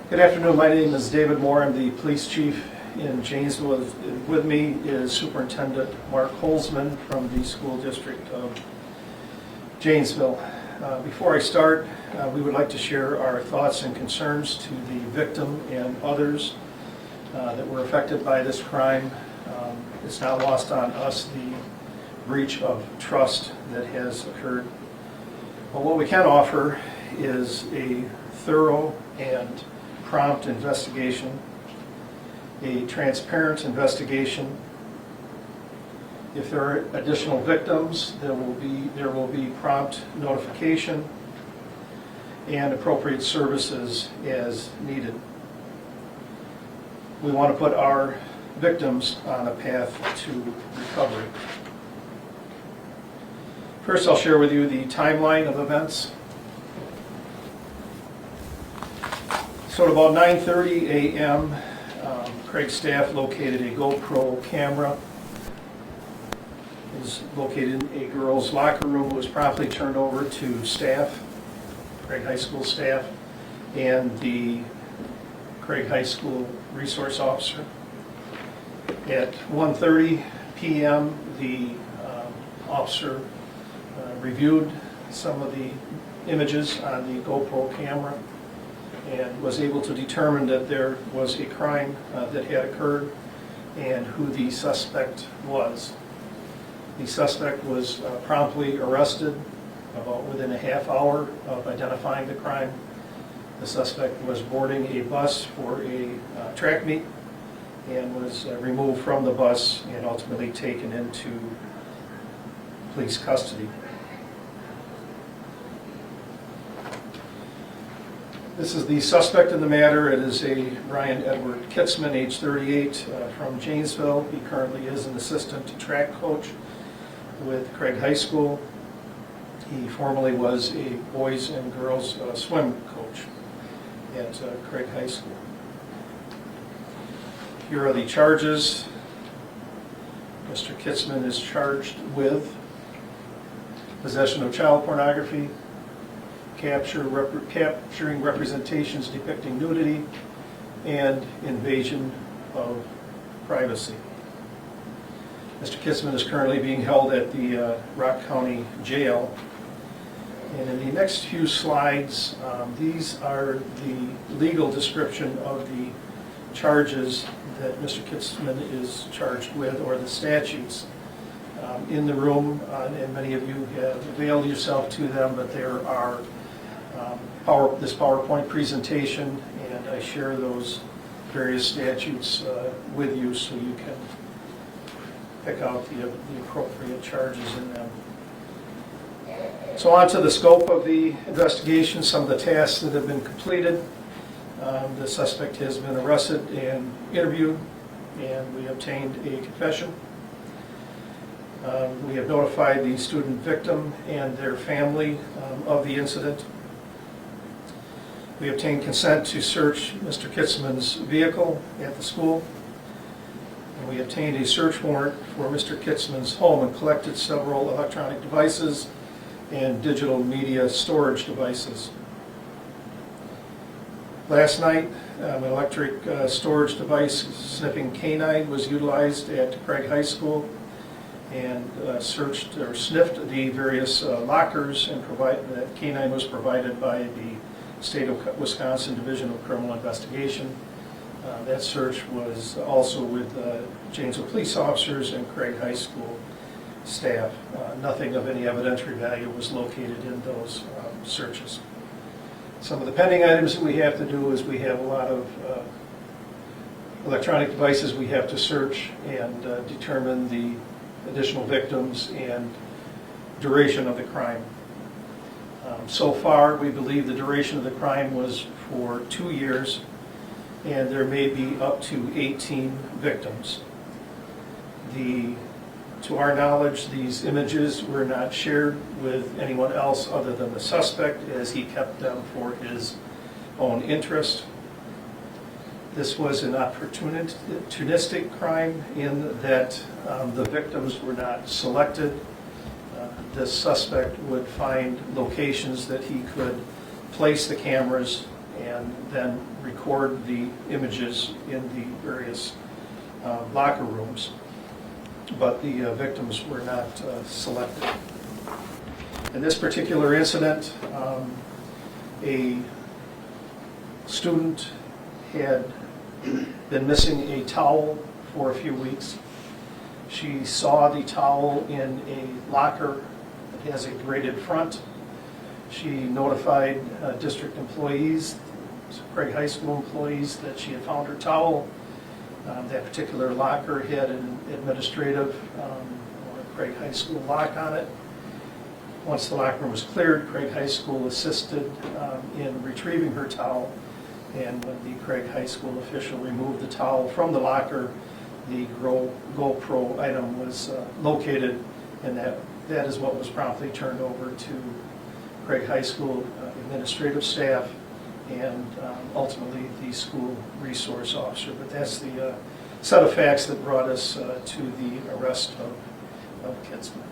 Good afternoon. My name is David Moore. I'm the police chief in Janesville. With me is Superintendent Mark Holzman from the School District of Janesville. Before I start, we would like to share our thoughts and concerns to the victim and others that were affected by this crime. It's not lost on us the breach of trust that has occurred. But what we can offer is a thorough and prompt investigation, a transparent investigation. If there are additional victims, there will be prompt notification and appropriate services as needed. We want to put our victims on a path to recovery. First, I'll share with you the timeline of events. So at about 9:30 a.m., Craig's staff located a GoPro camera. It was located in a girls' locker room. It was promptly turned over to staff, Craig High School staff, and the Craig High School resource officer. At 1:30 p.m., the officer reviewed some of the images on the GoPro camera and was able to determine that there was a crime that had occurred and who the suspect was. The suspect was promptly arrested about within a half hour of identifying the crime. The suspect was boarding a bus for a track meet and was removed from the bus and ultimately taken into police custody. This is the suspect in the matter. It is a Brian Edward Kitzman, age 38, from Janesville. He currently is an assistant track coach with Craig High School. He formerly was a boys and girls swim coach at Craig High School. Here are the charges. Mr. Kitzman is charged with possession of child pornography, capturing representations depicting nudity, and invasion of privacy. Mr. Kitzman is currently being held at the Rock County Jail. And in the next few slides, these are the legal description of the charges that Mr. Kitzman is charged with, or the statutes. In the room, and many of you have availed yourself to them, but there are this PowerPoint presentation, and I share those various statutes with you so you can pick out the appropriate charges in them. So on to the scope of the investigation, some of the tasks that have been completed. The suspect has been arrested and interviewed, and we obtained a confession. We have notified the student victim and their family of the incident. We obtained consent to search Mr. Kitzman's vehicle at the school. And we obtained a search warrant for Mr. Kitzman's home and collected several electronic devices and digital media storage devices. Last night, an electric storage device sniffing canine was utilized at Craig High School and searched or sniffed the various lockers, and that canine was provided by the State of Wisconsin Division of Criminal Investigation. That search was also with Janesville police officers and Craig High School staff. Nothing of any evidentiary value was located in those searches. Some of the pending items that we have to do is we have a lot of electronic devices we have to search and determine the additional victims and duration of the crime. So far, we believe the duration of the crime was for 2 years, and there may be up to 18 victims. To our knowledge, these images were not shared with anyone else other than the suspect, as he kept them for his own interest. This was an opportunistic crime in that the victims were not selected. The suspect would find locations that he could place the cameras and then record the images in the various locker rooms, but the victims were not selected. In this particular incident, a student had been missing a towel for a few weeks. She saw the towel in a locker that has a graded front. She notified district employees, Craig High School employees, that she had found her towel. That particular locker had an administrative or Craig High School lock on it. Once the locker room was cleared, Craig High School assisted in retrieving her towel, and when the Craig High School official removed the towel from the locker, the GoPro item was located, and that is what was promptly turned over to Craig High School administrative staff and ultimately the school resource officer. But that's the set of facts that brought us to the arrest of Kitzman.